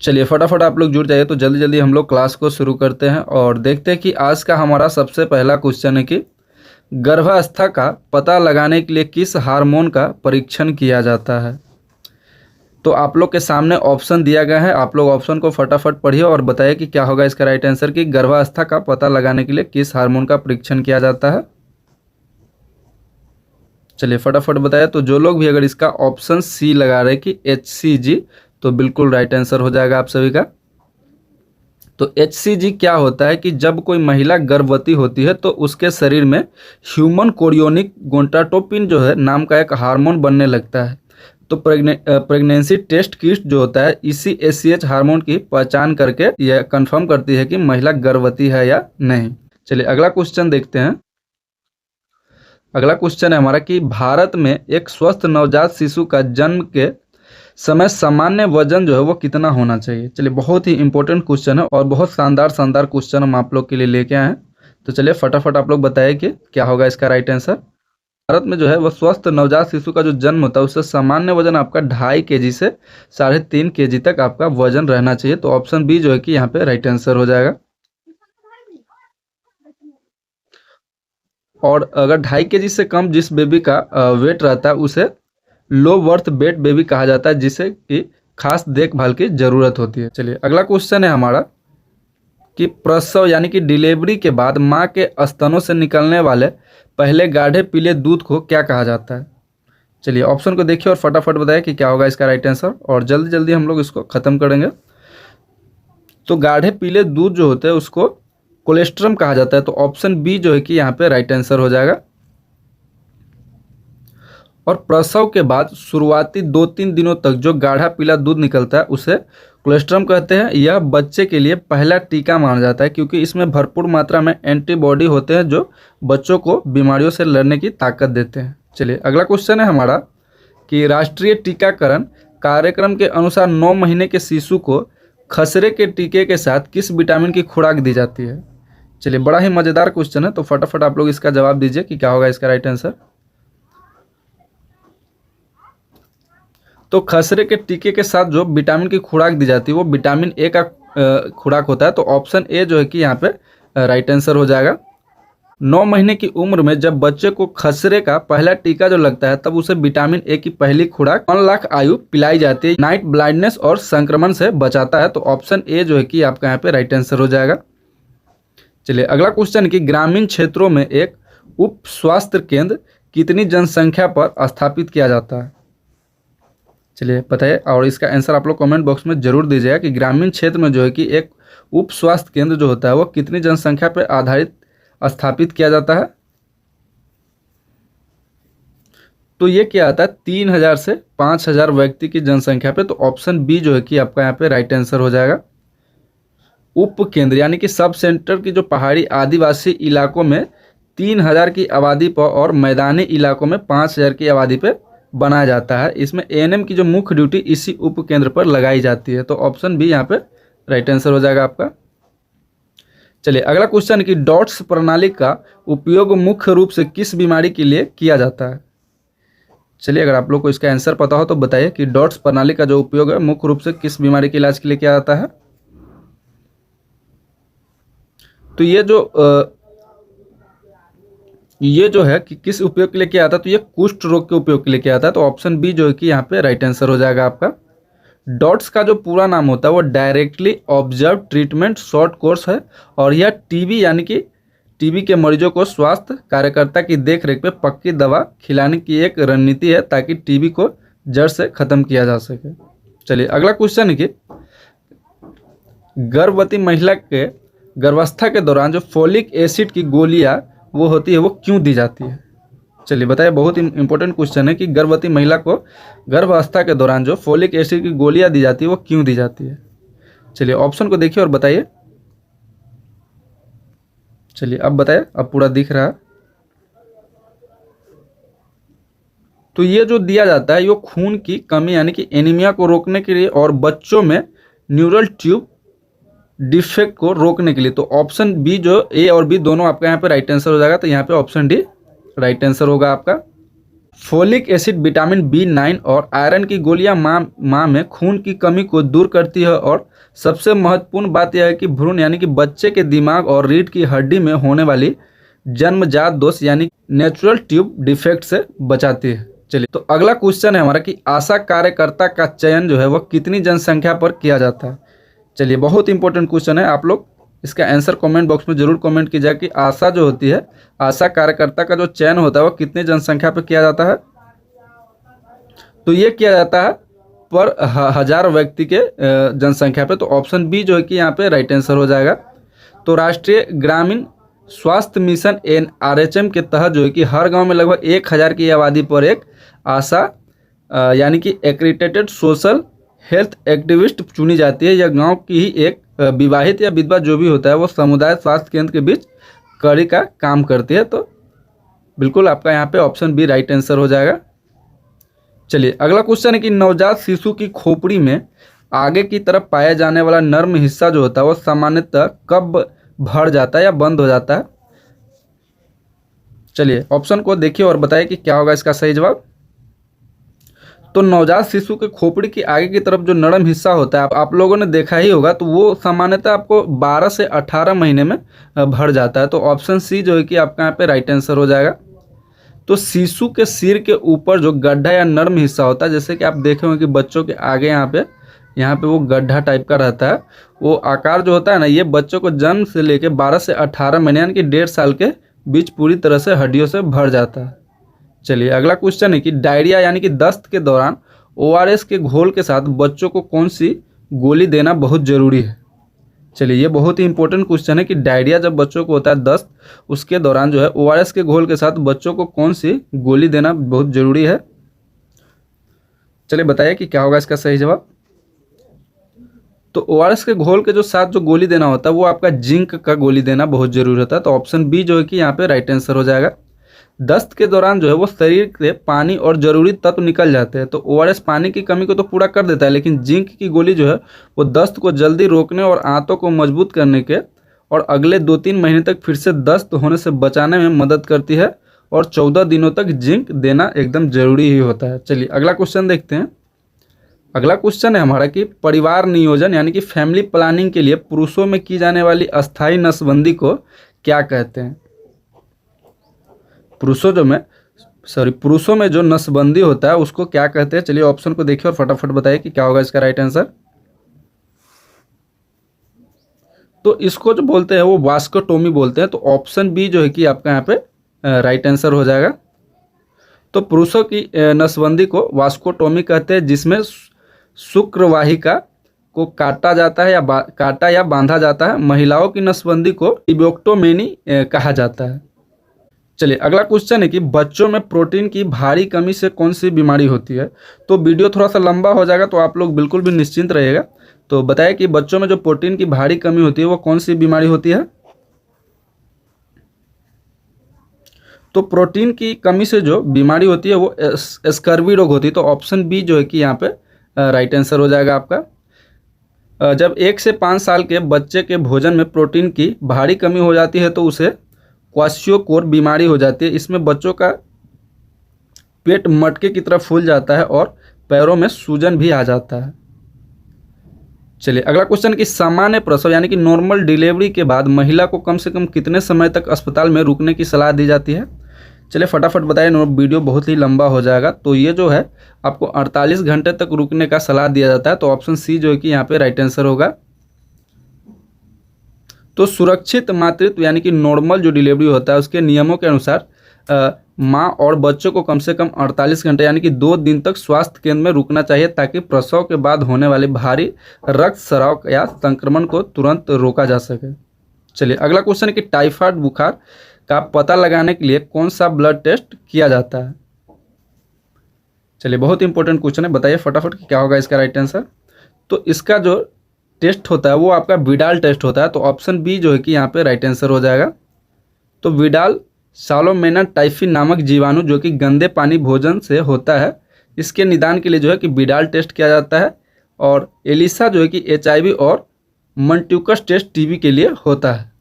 चलिए फटाफट आप लोग जुड़ जाइए, तो जल्दी जल्दी हम लोग क्लास को शुरू करते हैं और देखते हैं कि आज का हमारा सबसे पहला क्वेश्चन है कि गर्भावस्था का पता लगाने के लिए किस हार्मोन का परीक्षण किया जाता है। तो आप लोग के सामने ऑप्शन दिया गया है, आप लोग ऑप्शन को फटाफट पढ़िए और बताइए कि क्या होगा इसका राइट आंसर, कि गर्भावस्था का पता लगाने के लिए किस हार्मोन का परीक्षण किया जाता है। चलिए फटाफट बताइए। तो जो लोग भी अगर इसका ऑप्शन सी लगा रहे कि HCG, तो बिल्कुल राइट आंसर हो जाएगा आप सभी का। तो HCG क्या होता है कि जब कोई महिला गर्भवती होती है तो उसके शरीर में ह्यूमन कोरियोनिक गोनाडोट्रोपिन जो है नाम का एक हार्मोन बनने लगता है। तो प्रेगनेंसी टेस्ट किट जो होता है इसी ACH हार्मोन की पहचान करके यह कंफर्म करती है कि महिला गर्भवती है या नहीं। चलिए अगला क्वेश्चन देखते हैं। अगला क्वेश्चन है हमारा कि भारत में एक स्वस्थ नवजात शिशु का जन्म के समय सामान्य वजन जो है वो कितना होना चाहिए। चलिए बहुत ही इंपॉर्टेंट क्वेश्चन है और बहुत शानदार शानदार क्वेश्चन हम आप लोग के लिए लेके आए हैं। तो चलिए फटाफट आप लोग बताइए कि क्या होगा इसका राइट आंसर। भारत में जो है वो स्वस्थ नवजात शिशु का जो जन्म होता है उससे सामान्य वजन आपका 2.5 kg से 3.5 kg तक आपका वजन रहना चाहिए। तो ऑप्शन बी जो है कि यहाँ पे राइट आंसर हो जाएगा। और अगर 2.5 kg से कम जिस बेबी का वेट रहता है उसे लो बर्थ वेट बेबी कहा जाता है, जिसे कि खास देखभाल की जरूरत होती है। चलिए अगला क्वेश्चन है हमारा कि प्रसव यानी कि डिलीवरी के बाद माँ के स्तनों से निकलने वाले पहले गाढ़े पीले दूध को क्या कहा जाता है। चलिए ऑप्शन को देखिए और फटाफट बताइए कि क्या होगा इसका राइट आंसर, और जल्दी जल्दी हम लोग इसको खत्म करेंगे। तो गाढ़े पीले दूध जो होते हैं उसको कोलेस्ट्रम कहा जाता है। तो ऑप्शन बी जो है कि यहाँ पे राइट आंसर हो जाएगा। और प्रसव के बाद शुरुआती 2-3 दिनों तक जो गाढ़ा पीला दूध निकलता है उसे कोलेस्ट्रम कहते हैं। यह बच्चे के लिए पहला टीका माना जाता है क्योंकि इसमें भरपूर मात्रा में एंटीबॉडी होते हैं जो बच्चों को बीमारियों से लड़ने की ताकत देते हैं। चलिए अगला क्वेश्चन है हमारा कि राष्ट्रीय टीकाकरण कार्यक्रम के अनुसार 9 महीने के शिशु को खसरे के टीके के साथ किस विटामिन की खुराक दी जाती है। चलिए बड़ा ही मज़ेदार क्वेश्चन है, तो फटाफट आप लोग इसका जवाब दीजिए कि क्या होगा इसका राइट आंसर। तो खसरे के टीके के साथ जो विटामिन की खुराक दी जाती है वो विटामिन ए का खुराक होता है। तो ऑप्शन ए जो है कि यहाँ पे राइट आंसर हो जाएगा। 9 महीने की उम्र में जब बच्चे को खसरे का पहला टीका जो लगता है तब उसे विटामिन ए की पहली खुराक 1 लाख आयु पिलाई जाती है। नाइट ब्लाइंडनेस और संक्रमण से बचाता है। तो ऑप्शन ए जो है कि आपका यहाँ पे राइट आंसर हो जाएगा। चलिए अगला क्वेश्चन कि ग्रामीण क्षेत्रों में एक उप स्वास्थ्य केंद्र कितनी जनसंख्या पर स्थापित किया जाता है। चलिए बताइए, और इसका आंसर आप लोग कमेंट बॉक्स में जरूर दीजिएगा कि ग्रामीण क्षेत्र में जो है कि एक उप स्वास्थ्य केंद्र जो होता है वो कितनी जनसंख्या पर आधारित स्थापित किया जाता है। तो ये क्या आता है 3000 से 5000 व्यक्ति की जनसंख्या पे। तो ऑप्शन बी जो है कि आपका यहाँ पे राइट आंसर हो जाएगा। उप केंद्र यानी कि सब सेंटर की जो पहाड़ी आदिवासी इलाकों में 3000 की आबादी पर और मैदानी इलाकों में 5000 की आबादी पे बनाया जाता है। इसमें ANM की जो मुख्य ड्यूटी इसी उप केंद्र पर लगाई जाती है। तो ऑप्शन बी यहाँ पे राइट आंसर हो जाएगा आपका। चलिए अगला क्वेश्चन कि डॉट्स प्रणाली का उपयोग मुख्य रूप से किस बीमारी के लिए किया जाता है। चलिए अगर आप लोग को इसका आंसर पता हो तो बताइए कि डॉट्स प्रणाली का जो उपयोग है मुख्य रूप से किस बीमारी के इलाज के लिए किया जाता है। तो ये जो है कि किस उपयोग के लिए किया जाता है, तो ये कुष्ठ रोग के उपयोग के लिए किया जाता है। तो ऑप्शन बी जो है कि यहाँ पे राइट आंसर हो जाएगा आपका। डॉट्स का जो पूरा नाम होता है वो directly observe treatment short course है और यह टीबी यानी कि टीबी के मरीजों को स्वास्थ्य कार्यकर्ता की देखरेख पे पक्की दवा खिलाने की एक रणनीति है ताकि टीबी को जड़ से खत्म किया जा सके। चलिए अगला क्वेश्चन है कि गर्भवती महिला के गर्भावस्था के दौरान जो फोलिक एसिड की गोलियां वो होती है वो क्यों दी जाती है। चलिए बताइए, बहुत ही इंपॉर्टेंट क्वेश्चन है कि गर्भवती महिला को गर्भावस्था के दौरान जो फोलिक एसिड की गोलियां दी जाती है वो क्यों दी जाती है। चलिए ऑप्शन को देखिए और बताइए। चलिए अब बताइए, अब पूरा दिख रहा है। तो ये जो दिया जाता है ये खून की कमी यानी कि एनीमिया को रोकने के लिए और बच्चों में न्यूरल ट्यूब डिफेक्ट को रोकने के लिए। तो ऑप्शन बी जो ए और बी दोनों आपका यहाँ पे राइट आंसर हो जाएगा। तो यहाँ पे ऑप्शन डी राइट आंसर होगा आपका। फोलिक एसिड, विटामिन B9 और आयरन की गोलियां माँ में खून की कमी को दूर करती है और सबसे महत्वपूर्ण बात यह है कि भ्रूण यानी कि बच्चे के दिमाग और रीढ़ की हड्डी में होने वाली जन्मजात दोष यानी नेचुरल ट्यूब डिफेक्ट से बचाती है। चलिए, तो अगला क्वेश्चन है हमारा कि आशा कार्यकर्ता का चयन जो है वह कितनी जनसंख्या पर किया जाता है। चलिए, बहुत इंपॉर्टेंट क्वेश्चन है, आप लोग इसका आंसर कमेंट बॉक्स में जरूर कमेंट कीजिएगा कि आशा जो होती है, आशा कार्यकर्ता का जो चयन होता है वो कितनी जनसंख्या पर किया जाता है। तो ये किया जाता है पर 1000 व्यक्ति के जनसंख्या पे। तो ऑप्शन बी जो है कि यहाँ पे राइट आंसर हो जाएगा। तो राष्ट्रीय ग्रामीण स्वास्थ्य मिशन NRHM के तहत जो है कि हर गांव में लगभग 1000 की आबादी पर एक आशा यानी कि एक्रीडेटेड सोशल हेल्थ एक्टिविस्ट चुनी जाती है। यह गांव की ही एक विवाहित या विधवा जो भी होता है वो समुदाय स्वास्थ्य केंद्र के बीच कड़ी का काम करती है। तो बिल्कुल आपका यहाँ पे ऑप्शन बी राइट आंसर हो जाएगा। चलिए, अगला क्वेश्चन है कि नवजात शिशु की खोपड़ी में आगे की तरफ पाया जाने वाला नर्म हिस्सा जो होता है वो सामान्यतः कब भर जाता है या बंद हो जाता है। चलिए, ऑप्शन को देखिए और बताइए कि क्या होगा इसका सही जवाब। तो नवजात शिशु के खोपड़ी की आगे की तरफ जो नरम हिस्सा होता है आप लोगों ने देखा ही होगा, तो वो सामान्यतः आपको 12 से 18 महीने में भर जाता है। तो ऑप्शन सी जो है कि आपका यहाँ पे राइट आंसर हो जाएगा। तो शिशु के सिर के ऊपर जो गड्ढा या नर्म हिस्सा होता है, जैसे कि आप देखे होंगे कि बच्चों के आगे यहाँ पे वो गड्ढा टाइप का रहता है, वो आकार जो होता है ना, ये बच्चों को जन्म से लेके 12 से 18 महीने यानी कि 1.5 साल के बीच पूरी तरह से हड्डियों से भर जाता है। चलिए, अगला क्वेश्चन है कि डायरिया यानी कि दस्त के दौरान ORS के घोल के साथ बच्चों को कौन सी गोली देना बहुत जरूरी है। चलिए, ये बहुत ही इंपॉर्टेंट क्वेश्चन है कि डायरिया जब बच्चों को होता है दस्त, उसके दौरान जो है ORS के घोल के साथ बच्चों को कौन सी गोली देना बहुत जरूरी है। चलिए, बताइए कि क्या होगा इसका सही जवाब। तो ORS के घोल के जो साथ जो गोली देना होता है वो आपका जिंक का गोली देना बहुत जरूरी होता है। तो ऑप्शन बी जो है कि यहाँ पे राइट आंसर हो जाएगा। दस्त के दौरान जो है वो शरीर से पानी और जरूरी तत्व निकल जाते हैं। तो ORS पानी की कमी को तो पूरा कर देता है, लेकिन जिंक की गोली जो है वो दस्त को जल्दी रोकने और आंतों को मजबूत करने के और अगले 2-3 महीने तक फिर से दस्त होने से बचाने में मदद करती है और 14 दिनों तक जिंक देना एकदम जरूरी ही होता है। चलिए, अगला क्वेश्चन देखते हैं। अगला क्वेश्चन है हमारा कि परिवार नियोजन यानी कि फैमिली प्लानिंग के लिए पुरुषों में की जाने वाली अस्थायी नसबंदी को क्या कहते हैं। पुरुषों में जो नसबंदी होता है उसको क्या कहते हैं। चलिए, ऑप्शन को देखिए और फटाफट बताइए कि क्या होगा इसका राइट आंसर। तो इसको जो बोलते हैं वो वास्कोटोमी बोलते हैं। तो ऑप्शन बी जो है कि आपका यहाँ पे राइट आंसर हो जाएगा। तो पुरुषों की नसबंदी को वास्कोटोमी कहते हैं, जिसमें शुक्रवाहिका को काटा जाता है या बांधा जाता है। महिलाओं की नसबंदी को इबोक्टोमेनी कहा जाता है। चलिए, अगला क्वेश्चन है कि बच्चों में प्रोटीन की भारी कमी से कौन सी बीमारी होती है। तो वीडियो थोड़ा सा लंबा हो जाएगा, तो आप लोग बिल्कुल भी निश्चिंत रहिएगा। तो बताइए कि बच्चों में जो प्रोटीन की भारी कमी होती है वो कौन सी बीमारी होती है। तो प्रोटीन की कमी से जो बीमारी होती है वो स्कर्वी रोग होती है। तो ऑप्शन बी जो है कि यहाँ पे राइट आंसर हो जाएगा आपका। जब 1 से 5 साल के बच्चे के भोजन में प्रोटीन की भारी कमी हो जाती है तो उसे क्वाशियोकोर बीमारी हो जाती है। इसमें बच्चों का पेट मटके की तरह फूल जाता है और पैरों में सूजन भी आ जाता है। चलिए, अगला क्वेश्चन कि सामान्य प्रसव यानी कि नॉर्मल डिलीवरी के बाद महिला को कम से कम कितने समय तक अस्पताल में रुकने की सलाह दी जाती है। चलिए, फटाफट बताइए, वीडियो बहुत ही लंबा हो जाएगा। तो ये जो है आपको 48 घंटे तक रुकने का सलाह दिया जाता है। तो ऑप्शन सी जो है कि यहाँ पे राइट आंसर होगा। तो सुरक्षित मातृत्व यानी कि नॉर्मल जो डिलीवरी होता है उसके नियमों के अनुसार माँ और बच्चों को कम से कम 48 घंटे यानी कि 2 दिन तक स्वास्थ्य केंद्र में रुकना चाहिए, ताकि प्रसव के बाद होने वाले भारी रक्तस्राव या संक्रमण को तुरंत रोका जा सके। चलिए, अगला क्वेश्चन है कि टाइफाइड बुखार का पता लगाने के लिए कौन सा ब्लड टेस्ट किया जाता है। चलिए, बहुत इंपॉर्टेंट क्वेश्चन है, बताइए फटाफट कि क्या होगा इसका राइट आंसर। तो इसका जो टेस्ट होता है वो आपका विडाल टेस्ट होता है। तो ऑप्शन बी जो है कि यहाँ पे राइट आंसर हो जाएगा। तो विडाल सालोमेना टाइफी नामक जीवाणु जो कि गंदे पानी भोजन से होता है, इसके निदान के लिए जो है कि विडाल टेस्ट किया जाता है। और एलिसा जो है कि HIV और मंट्यूकस टेस्ट टीबी के लिए होता है।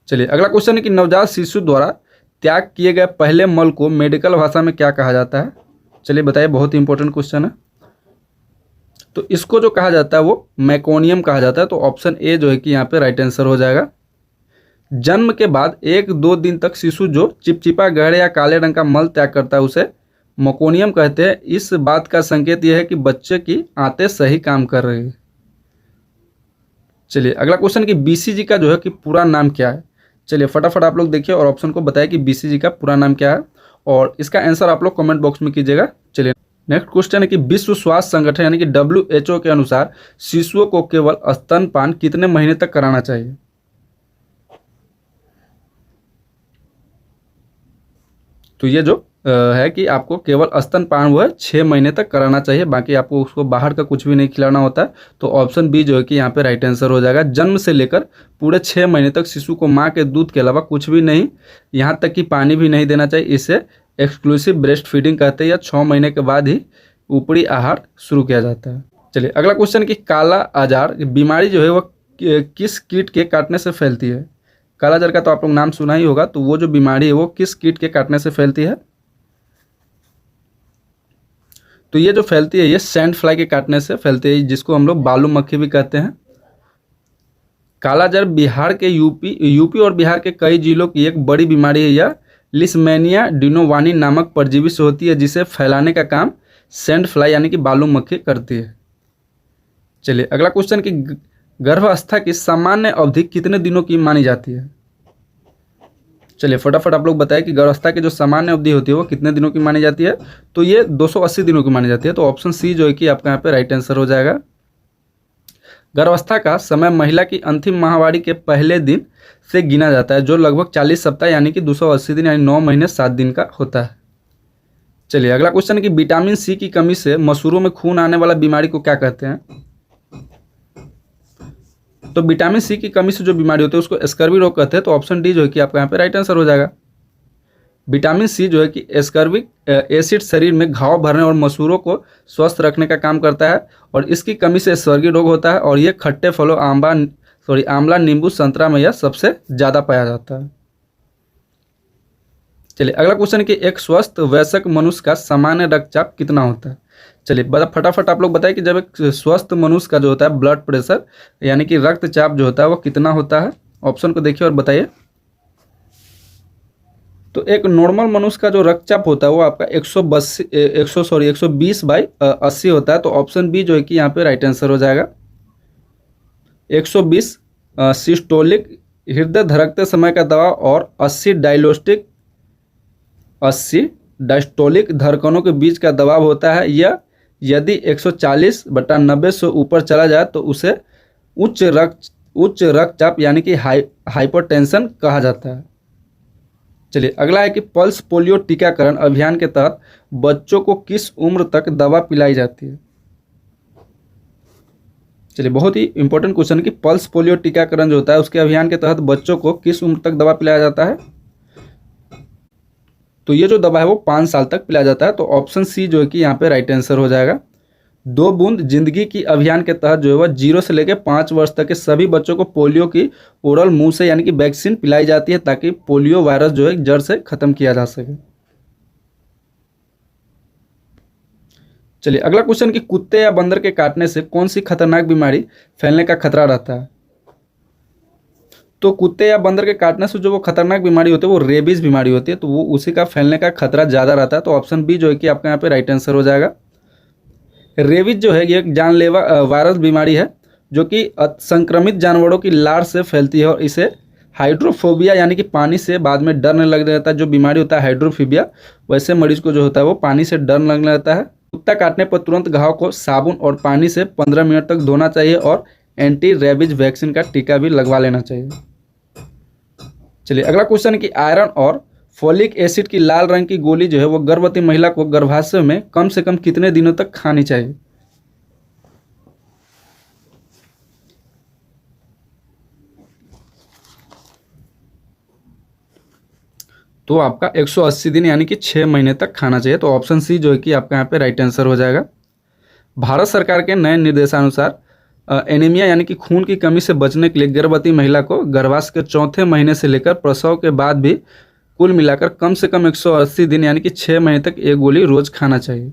चलिए, अगला क्वेश्चन है कि नवजात शिशु द्वारा त्याग किए गए पहले मल को मेडिकल भाषा में क्या कहा जाता है? चलिए बताइए, बहुत ही इंपॉर्टेंट क्वेश्चन है। तो इसको जो कहा जाता है वो मैकोनियम कहा जाता है। तो ऑप्शन ए जो है कि यहाँ पे राइट आंसर हो जाएगा। जन्म के बाद 1-2 दिन तक शिशु जो चिपचिपा गहरे या काले रंग का मल त्याग करता है उसे मकोनियम कहते हैं। इस बात का संकेत यह है कि बच्चे की आंतें सही काम कर रही है। चलिए अगला क्वेश्चन कि बीसीजी का जो है कि पूरा नाम क्या है? चलिए फटाफट आप लोग देखिए और ऑप्शन को बताइए कि बीसीजी का पूरा नाम क्या है, और इसका आंसर आप लोग कमेंट बॉक्स में कीजिएगा। चलिए नेक्स्ट क्वेश्चन है कि विश्व स्वास्थ्य संगठन यानी कि WHO के अनुसार शिशुओं को केवल स्तनपान कितने महीने तक कराना चाहिए? तो ये जो है कि आपको केवल स्तनपान वो है 6 महीने तक कराना चाहिए, बाकी आपको उसको बाहर का कुछ भी नहीं खिलाना होता है। तो ऑप्शन बी जो है कि यहाँ पे राइट आंसर हो जाएगा। जन्म से लेकर पूरे 6 महीने तक शिशु को माँ के दूध के अलावा कुछ भी नहीं, यहाँ तक कि पानी भी नहीं देना चाहिए। इसे एक्सक्लूसिव ब्रेस्ट फीडिंग कहते हैं, या 6 महीने के बाद ही ऊपरी आहार शुरू किया जाता है। चलिए अगला क्वेश्चन कि काला आजार बीमारी जो है वह किस कीट के काटने से फैलती है? काला आजार का तो आप लोग नाम सुना ही होगा। तो वो जो बीमारी है वो किस कीट के काटने से फैलती है? तो ये जो फैलती है ये सैंड फ्लाई के काटने से फैलती है, जिसको हम लोग बालू मक्खी भी कहते हैं। कालाजार बिहार के यूपी और बिहार के कई जिलों की एक बड़ी बीमारी है। यह लिस्मेनिया डिनोवानी नामक परजीवी से होती है, जिसे फैलाने का काम सैंड फ्लाई यानी कि बालू मक्खी करती है। चलिए अगला क्वेश्चन कि गर्भावस्था की सामान्य अवधि कितने दिनों की मानी जाती है? चलिए फटाफट आप लोग बताएं कि गर्भावस्था की जो सामान्य अवधि होती है वो कितने दिनों की मानी जाती है? तो ये 280 दिनों की मानी जाती है। तो ऑप्शन सी जो है कि आपका यहाँ पे राइट आंसर हो जाएगा। गर्भावस्था का समय महिला की अंतिम माहवारी के पहले दिन से गिना जाता है, जो लगभग 40 सप्ताह यानी कि 280 दिन यानी 9 महीने 7 दिन का होता है। चलिए अगला क्वेश्चन कि विटामिन सी की कमी से मसूरों में खून आने वाला बीमारी को क्या कहते हैं? तो विटामिन सी की कमी से जो बीमारी होती है उसको स्कर्वी रोग कहते हैं। तो ऑप्शन डी जो है कि आपका यहाँ पे राइट आंसर हो जाएगा। विटामिन सी जो है कि स्कर्विक एसिड शरीर में घाव भरने और मसूरों को स्वस्थ रखने का काम करता है, और इसकी कमी से स्वर्गीय रोग होता है, और ये खट्टे फलों आंवला नींबू संतरा में यह सबसे ज़्यादा पाया जाता है। चलिए अगला क्वेश्चन कि एक स्वस्थ वयस्क मनुष्य का सामान्य रक्तचाप कितना होता है? चलिए फटाफट आप लोग बताइए कि जब एक स्वस्थ मनुष्य का जो होता है ब्लड प्रेशर यानी कि रक्तचाप जो होता है वो कितना होता है? ऑप्शन को देखिए और बताइए। तो एक नॉर्मल मनुष्य का जो रक्तचाप होता है वो आपका 120/80 होता है। तो ऑप्शन बी जो है कि यहाँ पे राइट आंसर हो जाएगा। 120 सिस्टोलिक हृदय धड़कते समय का दबाव, और 80 डायस्टोलिक धड़कनों के बीच का दबाव होता है। यह यदि 140/90 से ऊपर चला जाए तो उसे उच्च रक्तचाप यानी कि हाइपरटेंशन कहा जाता है। चलिए अगला है कि पल्स पोलियो टीकाकरण अभियान के तहत बच्चों को किस उम्र तक दवा पिलाई जाती है? चलिए बहुत ही इंपॉर्टेंट क्वेश्चन कि पल्स पोलियो टीकाकरण जो होता है उसके अभियान के तहत बच्चों को किस उम्र तक दवा पिलाया जाता है? तो ये जो दवा है वो 5 साल तक पिलाया जाता है। तो ऑप्शन सी जो है कि यहाँ पे राइट आंसर हो जाएगा। 2 बूंद जिंदगी की अभियान के तहत जो है वह 0 से लेकर 5 वर्ष तक के सभी बच्चों को पोलियो की ओरल मुंह से यानी कि वैक्सीन पिलाई जाती है, ताकि पोलियो वायरस जो है जड़ से खत्म किया जा सके। चलिए अगला क्वेश्चन कि कुत्ते या बंदर के काटने से कौन सी खतरनाक बीमारी फैलने का खतरा रहता है? तो कुत्ते या बंदर के काटने से जो वो खतरनाक बीमारी होती है वो रेबीज बीमारी होती है, तो वो उसी का फैलने का खतरा ज़्यादा रहता है। तो ऑप्शन बी जो है कि आपका यहाँ पे राइट आंसर हो जाएगा। रेबीज जो है ये एक जानलेवा वायरस बीमारी है जो कि संक्रमित जानवरों की लार से फैलती है, और इसे हाइड्रोफोबिया यानी कि पानी से बाद में डरने लगने लगता है। जो बीमारी होता है हाइड्रोफोबिया, वैसे मरीज को जो होता है वो पानी से डरने लगने लगता है। कुत्ता काटने पर तुरंत घाव को साबुन और पानी से 15 मिनट तक धोना चाहिए, और एंटी रेबीज वैक्सीन का टीका भी लगवा लेना चाहिए। चलिए अगला क्वेश्चन है कि आयरन और फोलिक एसिड की लाल रंग की गोली जो है वो गर्भवती महिला को गर्भाशय में कम से कम कितने दिनों तक खानी चाहिए? तो आपका 180 दिन यानी कि 6 महीने तक खाना चाहिए। तो ऑप्शन सी जो है कि आपका यहाँ पे राइट आंसर हो जाएगा। भारत सरकार के नए निर्देशानुसार एनीमिया यानी कि खून की कमी से बचने के लिए गर्भवती महिला को गर्भाशय के 4थे महीने से लेकर प्रसव के बाद भी कुल मिलाकर कम से कम 180 दिन यानी कि 6 महीने तक एक गोली रोज खाना चाहिए।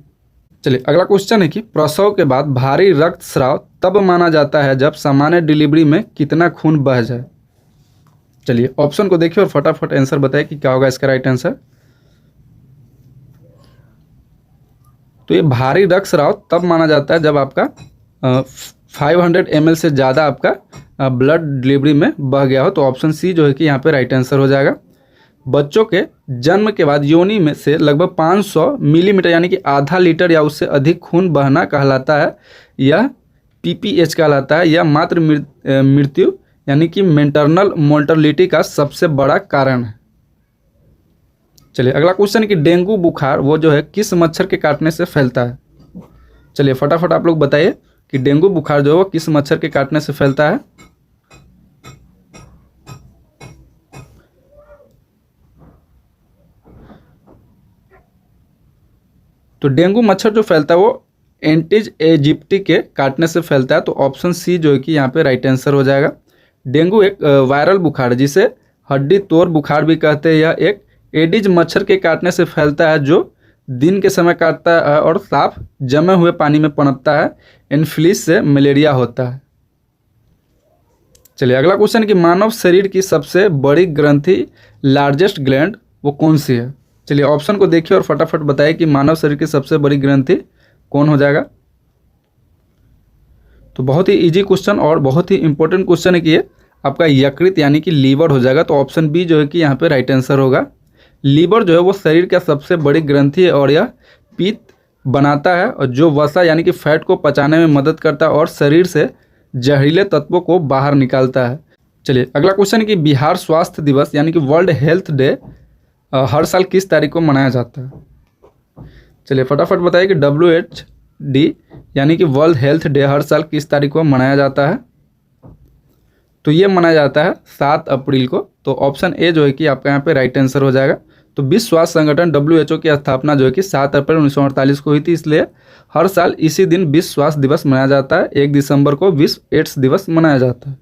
चलिए अगला क्वेश्चन है कि प्रसव के बाद भारी रक्तस्राव तब माना जाता है जब सामान्य डिलीवरी में कितना खून बह जाए। चलिए ऑप्शन को देखिए और फटाफट आंसर बताइए कि क्या होगा इसका राइट आंसर। तो ये भारी रक्तस्राव तब माना जाता है जब आपका 500 ml से ज़्यादा आपका ब्लड डिलीवरी में बह गया हो। तो ऑप्शन सी जो है कि यहाँ पे राइट आंसर हो जाएगा। बच्चों के जन्म के बाद योनि में से लगभग 500 मिलीमीटर यानी कि आधा लीटर या उससे अधिक खून बहना कहलाता है, यह पीपीएच कहलाता है। यह मातृ मृत्यु यानी कि मैटरनल मोर्टेलिटी का सबसे बड़ा कारण है। चलिए अगला क्वेश्चन है कि डेंगू बुखार वो जो है किस मच्छर के काटने से फैलता है। चलिए फटाफट आप लोग बताइए कि डेंगू बुखार जो है वो किस मच्छर के काटने से फैलता है। तो डेंगू मच्छर जो फैलता है वो एंटीज एजिप्टी के काटने से फैलता है। तो ऑप्शन सी जो है कि यहाँ पे राइट आंसर हो जाएगा। डेंगू एक वायरल बुखार है जिसे हड्डी तोड़ बुखार भी कहते हैं। यह एक एडिज मच्छर के काटने से फैलता है जो दिन के समय काटता है और साफ जमे हुए पानी में पनपता है। एनफ्लूएंजा से मलेरिया होता है। चलिए अगला क्वेश्चन कि मानव शरीर की सबसे बड़ी ग्रंथि लार्जेस्ट ग्लैंड वो कौन सी है। चलिए ऑप्शन को देखिए और फटाफट बताइए कि मानव शरीर की सबसे बड़ी ग्रंथि कौन हो जाएगा। तो बहुत ही इजी क्वेश्चन और बहुत ही इंपॉर्टेंट क्वेश्चन है कि ये आपका यकृत यानी कि लीवर हो जाएगा। तो ऑप्शन बी जो है कि यहाँ पे राइट आंसर होगा। लीवर जो है वो शरीर का सबसे बड़ी ग्रंथि है और यह पित्त बनाता है और जो वसा यानी कि फैट को पचाने में मदद करता है और शरीर से जहरीले तत्वों को बाहर निकालता है। चलिए अगला क्वेश्चन है कि बिहार स्वास्थ्य दिवस यानी कि वर्ल्ड हेल्थ डे हर साल किस तारीख को मनाया जाता है। चलिए फटाफट बताइए कि WHD यानी कि वर्ल्ड हेल्थ डे हर साल किस तारीख को मनाया जाता है। तो ये मनाया जाता है 7 अप्रैल को। तो ऑप्शन ए जो है कि आपका यहाँ पे राइट आंसर हो जाएगा। तो विश्व स्वास्थ्य संगठन WHO की स्थापना जो है कि 7 अप्रैल 1948 को हुई थी, इसलिए हर साल इसी दिन विश्व स्वास्थ्य दिवस मनाया जाता है। 1 दिसंबर को विश्व एड्स दिवस मनाया जाता है।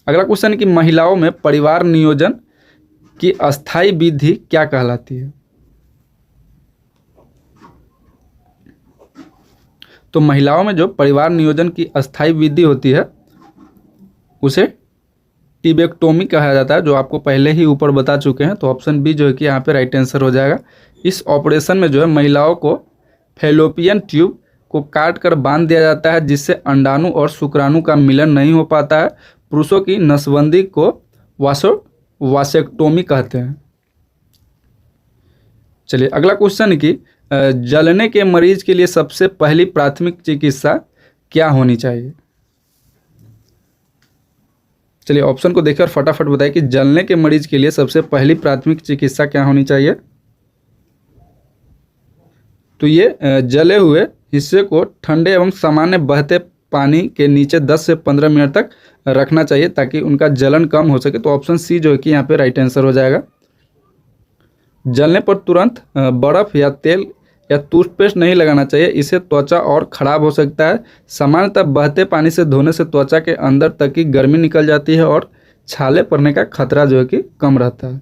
अगला क्वेश्चन है कि महिलाओं में परिवार नियोजन की अस्थायी विधि क्या कहलाती है। तो महिलाओं में जो परिवार नियोजन की अस्थायी विधि होती है उसे टिबेक्टोमी कहा जाता है, जो आपको पहले ही ऊपर बता चुके हैं। तो ऑप्शन बी जो है कि यहाँ पे राइट आंसर हो जाएगा। इस ऑपरेशन में जो है महिलाओं को फैलोपियन ट्यूब को काट कर बांध दिया जाता है जिससे अंडाणु और शुक्राणु का मिलन नहीं हो पाता है। पुरुषों की नसबंदी को वासेक्टोमी कहते हैं। चलिए अगला क्वेश्चन है कि जलने के मरीज के लिए सबसे पहली प्राथमिक चिकित्सा क्या होनी चाहिए। चलिए ऑप्शन को देखिए और फटाफट बताइए कि जलने के मरीज के लिए सबसे पहली प्राथमिक चिकित्सा क्या होनी चाहिए। तो ये जले हुए हिस्से को ठंडे एवं सामान्य बहते पानी के नीचे 10 से 15 मिनट तक रखना चाहिए ताकि उनका जलन कम हो सके। तो ऑप्शन सी जो है कि यहाँ पे राइट आंसर हो जाएगा। जलने पर तुरंत बर्फ या तेल या टूथपेस्ट नहीं लगाना चाहिए, इससे त्वचा और खराब हो सकता है। सामान्यतः बहते पानी से धोने से त्वचा के अंदर तक की गर्मी निकल जाती है और छाले पड़ने का खतरा जो है कि कम रहता है।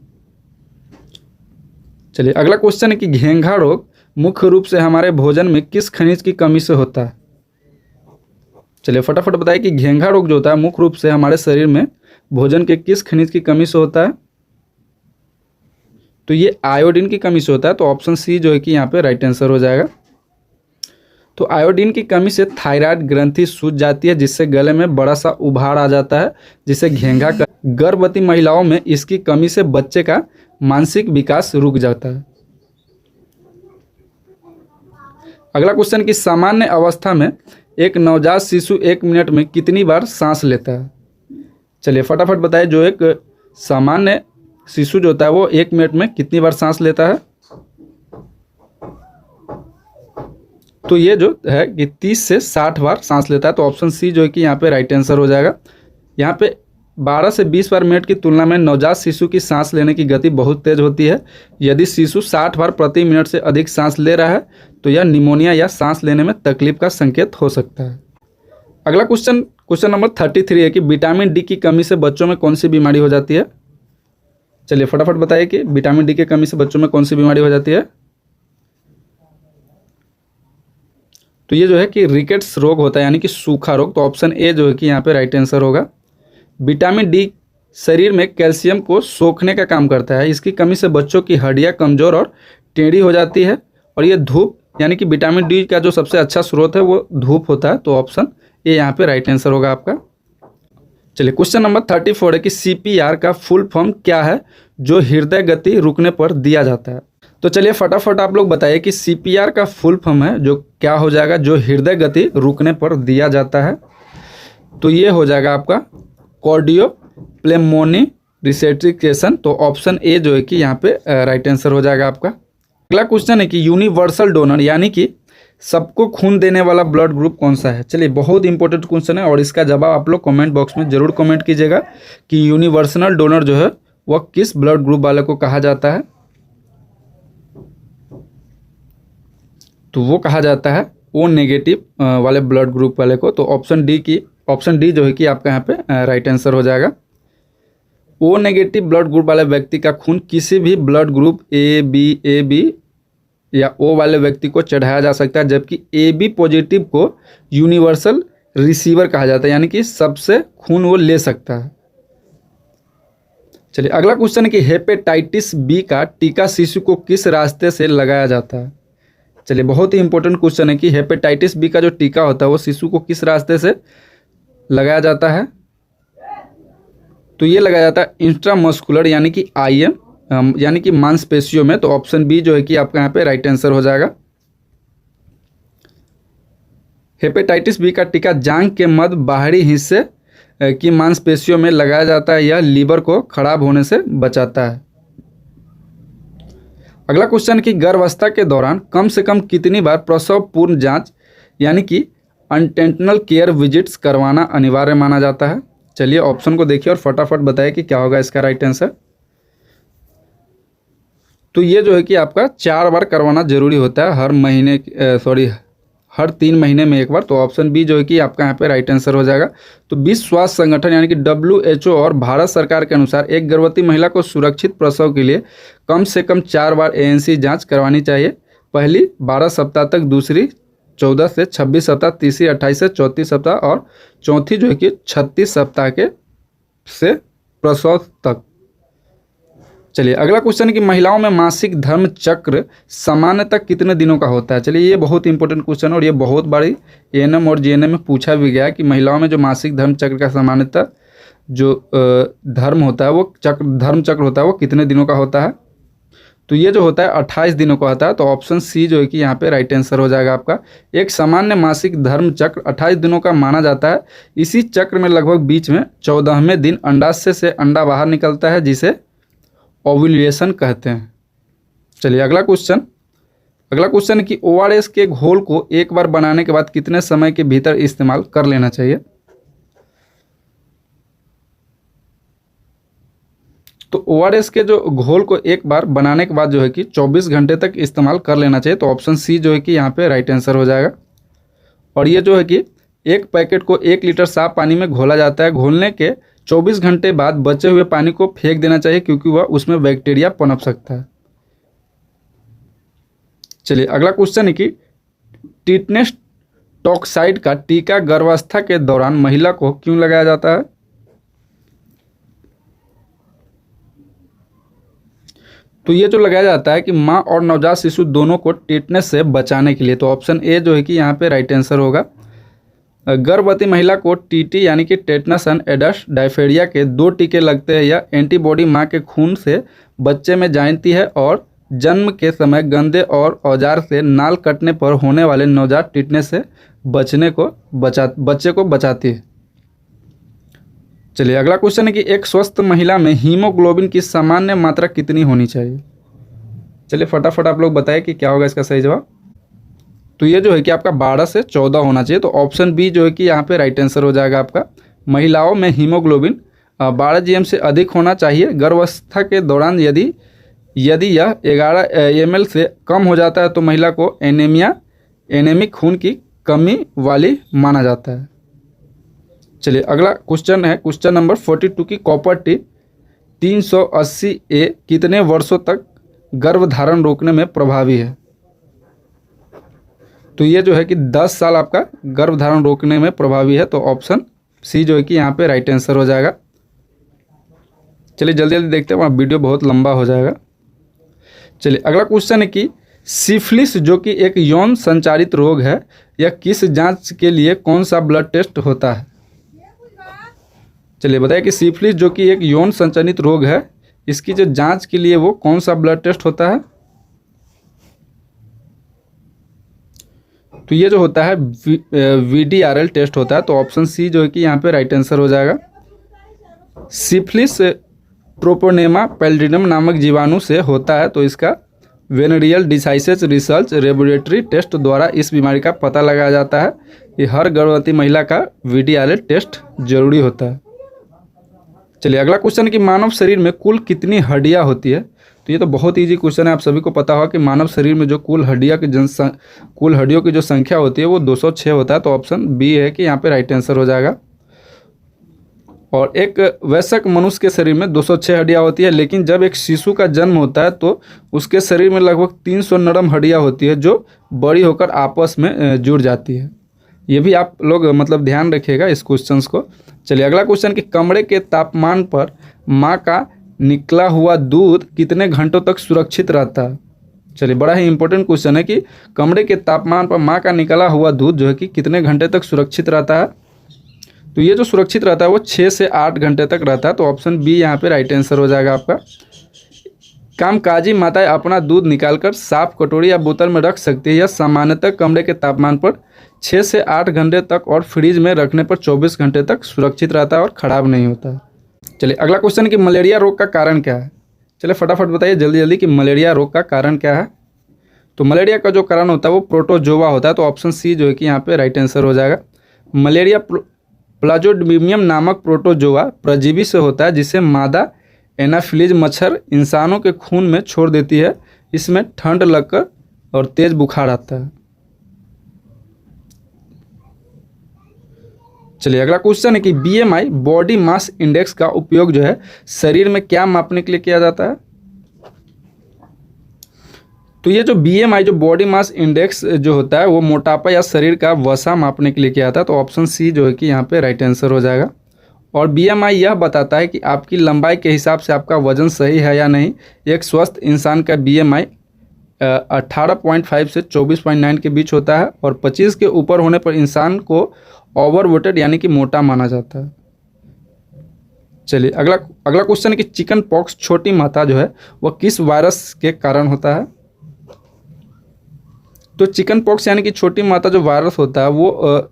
चलिए अगला क्वेश्चन है कि घेंघा रोग मुख्य रूप से हमारे भोजन में किस खनिज की कमी से होता है। चलिए फटाफट बताइए कि घेंघा रोग जो होता है मुख्य रूप से हमारे शरीर में भोजन के किस खनिज की कमी से होता है। तो ये आयोडीन की कमी से होता है। तो ऑप्शन सी जो है कि यहाँ पे राइट आंसर हो जाएगा। तो आयोडीन की कमी से थायराइड ग्रंथि सूज जाती है जिससे गले में बड़ा सा उभार आ जाता है जिसे घेंघा का। गर्भवती महिलाओं में इसकी कमी से बच्चे का मानसिक विकास रुक जाता है। अगला क्वेश्चन कि सामान्य अवस्था में एक नवजात शिशु 1 मिनट में कितनी बार सांस लेता है। चलिए फटाफट बताइए जो एक सामान्य शिशु जो होता है वो 1 मिनट में कितनी बार सांस लेता है। तो ये जो है कि 30 से 60 बार सांस लेता है। तो ऑप्शन सी जो है कि यहाँ पे राइट आंसर हो जाएगा। यहाँ पे 12 से 20 बार मिनट की तुलना में नवजात शिशु की सांस लेने की गति बहुत तेज होती है। यदि शिशु 60 बार प्रति मिनट से अधिक सांस ले रहा है तो यह निमोनिया या सांस लेने में तकलीफ का संकेत हो सकता है। अगला क्वेश्चन नंबर 33 है कि विटामिन डी की कमी से बच्चों में कौन सी बीमारी हो जाती है। चलिए फटाफट बताइए कि विटामिन डी की कमी से बच्चों में कौन सी बीमारी हो जाती है। तो ये जो है कि रिकेट्स रोग होता है, यानी कि सूखा रोग। तो ऑप्शन ए जो है कि यहाँ पे राइट आंसर होगा। विटामिन डी शरीर में कैल्शियम को सोखने का काम करता है। इसकी कमी से बच्चों की हड्डियाँ कमजोर और टेढ़ी हो जाती है। और ये धूप, यानी कि विटामिन डी का जो सबसे अच्छा स्रोत है वो धूप होता है। तो ऑप्शन ए यहाँ पे राइट आंसर होगा आपका। चलिए क्वेश्चन नंबर 34 है कि सीपीआर का फुल फॉर्म क्या है जो हृदय गति रुकने पर दिया जाता है। तो चलिए फटाफट आप लोग बताइए कि सीपीआर का फुल फॉर्म है जो क्या हो जाएगा, जो हृदय गति रुकने पर दिया जाता है। तो ये हो जाएगा आपका कार्डियोप्लेमोनी रिसेटिकेशन। तो ऑप्शन ए जो है कि यहाँ पे राइट आंसर हो जाएगा आपका। अगला क्वेश्चन है कि यूनिवर्सल डोनर यानी कि सबको खून देने वाला ब्लड ग्रुप कौन सा है। चलिए बहुत इंपॉर्टेंट क्वेश्चन है और इसका जवाब आप लोग कमेंट बॉक्स में जरूर कमेंट कीजिएगा कि यूनिवर्सल डोनर जो है वह किस ब्लड ग्रुप वाले को कहा जाता है। तो वो कहा जाता है ओ नेगेटिव वाले ब्लड ग्रुप वाले को। तो ऑप्शन डी जो है कि आपका यहाँ पे राइट आंसर हो जाएगा। ओ नेगेटिव ब्लड ग्रुप वाले व्यक्ति का खून किसी भी ब्लड ग्रुप ए बी या ओ वाले व्यक्ति को चढ़ाया जा सकता है, जबकि ए बी पॉजिटिव को यूनिवर्सल रिसीवर कहा जाता है, यानी कि सबसे खून वो ले सकता है। चलिए अगला क्वेश्चन है कि हेपेटाइटिस बी का टीका शिशु को किस रास्ते से लगाया जाता है। चलिए बहुत ही इंपॉर्टेंट क्वेश्चन है कि हेपेटाइटिस बी का जो टीका होता है वो शिशु को किस रास्ते से लगाया जाता है। तो ये लगाया जाता है इंट्रामस्कुलर यानी कि आईएम यानी कि मांसपेशियों में। तो ऑप्शन बी जो है कि आपका यहाँ पे राइट आंसर हो जाएगा। हेपेटाइटिस बी का टीका जांघ के मध्य बाहरी हिस्से की मांसपेशियों में लगाया जाता है। यह लीवर को खराब होने से बचाता है। अगला क्वेश्चन कि गर्भावस्था के दौरान कम से कम कितनी बार प्रसव पूर्ण जांच यानी कि एंटेनल केयर विजिट्स करवाना अनिवार्य माना जाता है। चलिए ऑप्शन को देखिए और फटाफट बताइए कि क्या होगा इसका राइट आंसर। तो ये जो है कि आपका 4 बार करवाना जरूरी होता है, हर 3 महीने में एक बार। तो ऑप्शन बी जो है कि आपका यहाँ पे राइट आंसर हो जाएगा। तो विश्व स्वास्थ्य संगठन यानी कि WHO और भारत सरकार के अनुसार एक गर्भवती महिला को सुरक्षित प्रसव के लिए कम से कम 4 बार ANC जांच करवानी चाहिए। पहली 12 सप्ताह तक, दूसरी 14 से 26 सप्ताह, तीसरी 28 से 34 सप्ताह और चौथी जो है कि 36 सप्ताह के से प्रसव तक। चलिए अगला क्वेश्चन है कि महिलाओं में मासिक धर्म चक्र सामान्यतः कितने दिनों का होता है। चलिए ये बहुत इंपॉर्टेंट क्वेश्चन है और ये बहुत बारी ANM और GNM में पूछा भी गया है कि महिलाओं में जो मासिक धर्म चक्र का सामान्यतः जो धर्म होता है वो धर्म चक्र होता है वो कितने दिनों का होता है। तो ये जो होता है 28 दिनों का होता है। तो ऑप्शन सी जो है कि यहाँ पे राइट आंसर हो जाएगा आपका। एक सामान्य मासिक धर्म चक्र 28 दिनों का माना जाता है। इसी चक्र में लगभग बीच में 14वें दिन अंडाशय से अंडा बाहर निकलता है जिसे ओव्यूलेशन कहते हैं। चलिए अगला क्वेश्चन है कि ORS के घोल को एक बार बनाने के बाद कितने समय के भीतर इस्तेमाल कर लेना चाहिए। तो ORS के जो घोल को एक बार बनाने के बाद जो है कि 24 घंटे तक इस्तेमाल कर लेना चाहिए। तो ऑप्शन सी जो है कि यहाँ पे राइट आंसर हो जाएगा। और ये जो है कि एक पैकेट को 1 लीटर साफ पानी में घोला जाता है। घोलने के 24 घंटे बाद बचे हुए पानी को फेंक देना चाहिए क्योंकि वह उसमें बैक्टीरिया पनप सकता है। चलिए अगला क्वेश्चन है कि टिटेनस टॉक्साइड का टीका गर्भावस्था के दौरान महिला को क्यों लगाया जाता है। तो ये जो लगाया जाता है कि माँ और नवजात शिशु दोनों को टिटेनस से बचाने के लिए। तो ऑप्शन ए जो है कि यहाँ पे राइट आंसर होगा। गर्भवती महिला को टीटी यानी कि टेटनस एंड एडस डायफेरिया के 2 टीके लगते हैं। यह एंटीबॉडी मां के खून से बच्चे में जाती है और जन्म के समय गंदे और औजार से नाल कटने पर होने वाले नवजात टिटनेस से बच्चे को बचाती है। चलिए अगला क्वेश्चन है कि एक स्वस्थ महिला में हीमोग्लोबिन की सामान्य मात्रा कितनी होनी चाहिए। चलिए फटाफट आप लोग बताएं कि क्या होगा इसका सही जवाब। तो ये जो है कि आपका 12 से 14 होना चाहिए। तो ऑप्शन बी जो है कि यहाँ पे राइट आंसर हो जाएगा आपका। महिलाओं में हीमोग्लोबिन 12 GM से अधिक होना चाहिए। गर्भावस्था के दौरान यदि यह 11 ml से कम हो जाता है तो महिला को एनेमिक खून की कमी वाली माना जाता है। चलिए अगला क्वेश्चन है क्वेश्चन नंबर 42 की कॉपर टी 380A कितने वर्षों तक गर्भधारण रोकने में प्रभावी है? तो ये जो है कि 10 साल आपका गर्भधारण रोकने में प्रभावी है। तो ऑप्शन सी जो है कि यहाँ पे राइट आंसर हो जाएगा। चलिए जल्दी जल्दी देखते हैं, वीडियो बहुत लंबा हो जाएगा। चलिए अगला क्वेश्चन है कि सिफिलिस जो कि एक यौन संचारित रोग है, यह किस जांच के लिए कौन सा ब्लड टेस्ट होता है? चलिए बताइए कि सिफिलिस जो कि एक यौन संचारित रोग है, इसकी जो जांच के लिए वो कौन सा ब्लड टेस्ट होता है? तो ये जो होता है VDRL टेस्ट होता है। तो ऑप्शन सी जो है कि यहाँ पे राइट आंसर हो जाएगा। सिफिलिस ट्रोपोनेमा पैल्डिनम नामक जीवाणु से होता है। तो इसका venereal disease research laboratory test द्वारा इस बीमारी का पता लगाया जाता है। ये हर गर्भवती महिला का VDRL टेस्ट जरूरी होता है। चलिए अगला क्वेश्चन कि मानव शरीर में कुल कितनी हड्डियां होती है? तो ये तो बहुत इजी क्वेश्चन है, आप सभी को पता होगा कि मानव शरीर में जो कुल हड्डियों की जो संख्या होती है वो 206 होता है। तो ऑप्शन बी है कि यहाँ पे राइट आंसर हो जाएगा। और एक वयस्क मनुष्य के शरीर में 206 हड्डियां होती है, लेकिन जब एक शिशु का जन्म होता है तो उसके शरीर में लगभग 300 नरम हड्डियां होती है जो बड़ी होकर आपस में जुड़ जाती है। ये भी आप लोग मतलब ध्यान रखिएगा इस क्वेश्चंस को। चलिए अगला क्वेश्चन कि कमरे के तापमान पर माँ का निकला हुआ दूध कितने घंटों तक सुरक्षित रहता है? चलिए बड़ा ही इंपॉर्टेंट क्वेश्चन है कि कमरे के तापमान पर माँ का निकला हुआ दूध जो है कि कितने घंटे तक सुरक्षित रहता है? तो ये जो सुरक्षित रहता है वो 6 से 8 घंटे तक रहता है। तो ऑप्शन बी यहाँ पे राइट आंसर हो जाएगा आपका। कामकाजी माताएं अपना दूध निकालकर साफ कटोरी या बोतल में रख सकती है। यह सामान्यतः कमरे के तापमान पर 6 से 8 घंटे तक और फ्रिज में रखने पर 24 घंटे तक सुरक्षित रहता है और ख़राब नहीं होता है। चलिए अगला क्वेश्चन कि मलेरिया रोग का कारण क्या है? चलिए फटाफट बताइए जल्दी जल्दी कि मलेरिया रोग का कारण क्या है? तो मलेरिया का जो कारण होता है वो प्रोटोजोआ होता है। तो ऑप्शन सी जो है कि यहाँ पे राइट आंसर हो जाएगा। मलेरिया प्लाज्मोडियम नामक प्रोटोजोआ परजीवी से होता है, जिसे मादा एनाफिलीज मच्छर इंसानों के खून में छोड़ देती है। इसमें ठंड लगकर और तेज बुखार आता है। चलिए अगला क्वेश्चन है कि BMI बॉडी मास इंडेक्स का उपयोग जो है शरीर में क्या मापने के लिए किया जाता है? तो ये जो BMI जो बॉडी मास इंडेक्स जो होता है वो मोटापा या शरीर का वसा मापने के लिए किया जाता है। तो ऑप्शन सी जो है कि यहाँ पे राइट आंसर हो जाएगा। और BMI यह बताता है कि आपकी लंबाई के हिसाब से आपका वजन सही है या नहीं। एक स्वस्थ इंसान का BMI 18.5 से 24.9 के बीच होता है और 25 के ऊपर होने पर इंसान को ओवरवेटेड यानी कि मोटा माना जाता है। चलिए अगला क्वेश्चन है कि चिकन पॉक्स छोटी माता जो है वह किस वायरस के कारण होता है? तो चिकन पॉक्स यानी कि छोटी माता जो वायरस होता है वो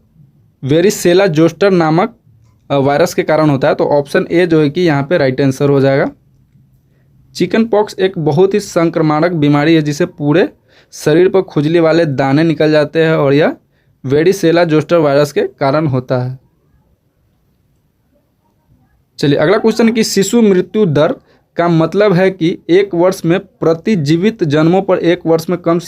वेरिसेला जोस्टर नामक वायरस के कारण होता है। तो ऑप्शन ए जो है कि यहाँ पे राइट आंसर हो जाएगा। चिकन पॉक्स एक बहुत ही संक्रामक बीमारी है जिसे पूरे शरीर पर खुजली वाले दाने निकल जाते हैं और यह वेरिसेला जोस्टर वायरस के कारण होता है। चलिए अगला क्वेश्चन कि शिशु मृत्यु दर का मतलब है कि एक वर्ष में प्रति जीवित जन्मों पर एक वर्ष में कम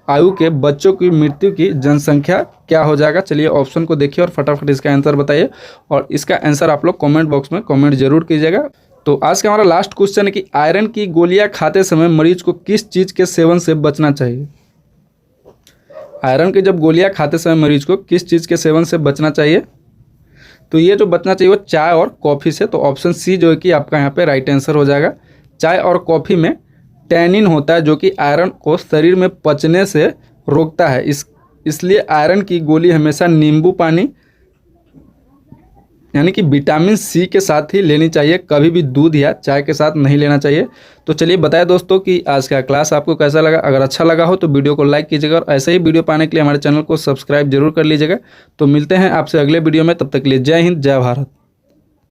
आयु के बच्चों की मृत्यु की जनसंख्या क्या हो जाएगा? चलिए ऑप्शन को देखिए और फटाफट इसका आंसर बताइए और इसका आंसर आप लोग कमेंट बॉक्स में कमेंट जरूर कीजिएगा। तो आज का हमारा लास्ट क्वेश्चन है कि आयरन की गोलियां खाते समय मरीज को किस चीज़ के सेवन से बचना चाहिए? आयरन की जब गोलियां खाते समय मरीज को किस चीज़ के सेवन से बचना चाहिए? तो ये जो बचना चाहिए वो चाय और कॉफ़ी से। तो ऑप्शन सी जो है कि आपका यहाँ पे राइट आंसर हो जाएगा। चाय और कॉफ़ी में टैनिन होता है जो कि आयरन को शरीर में पचने से रोकता है। इसलिए आयरन की गोली हमेशा नींबू पानी यानी कि विटामिन सी के साथ ही लेनी चाहिए, कभी भी दूध या चाय के साथ नहीं लेना चाहिए। तो चलिए बताएं दोस्तों कि आज का क्लास आपको कैसा लगा। अगर अच्छा लगा हो तो वीडियो को लाइक कीजिएगा और ऐसे ही वीडियो पाने के लिए हमारे चैनल को सब्सक्राइब जरूर कर लीजिएगा। तो मिलते हैं आपसे अगले वीडियो में, तब तक के लिए जय हिंद जय भारत।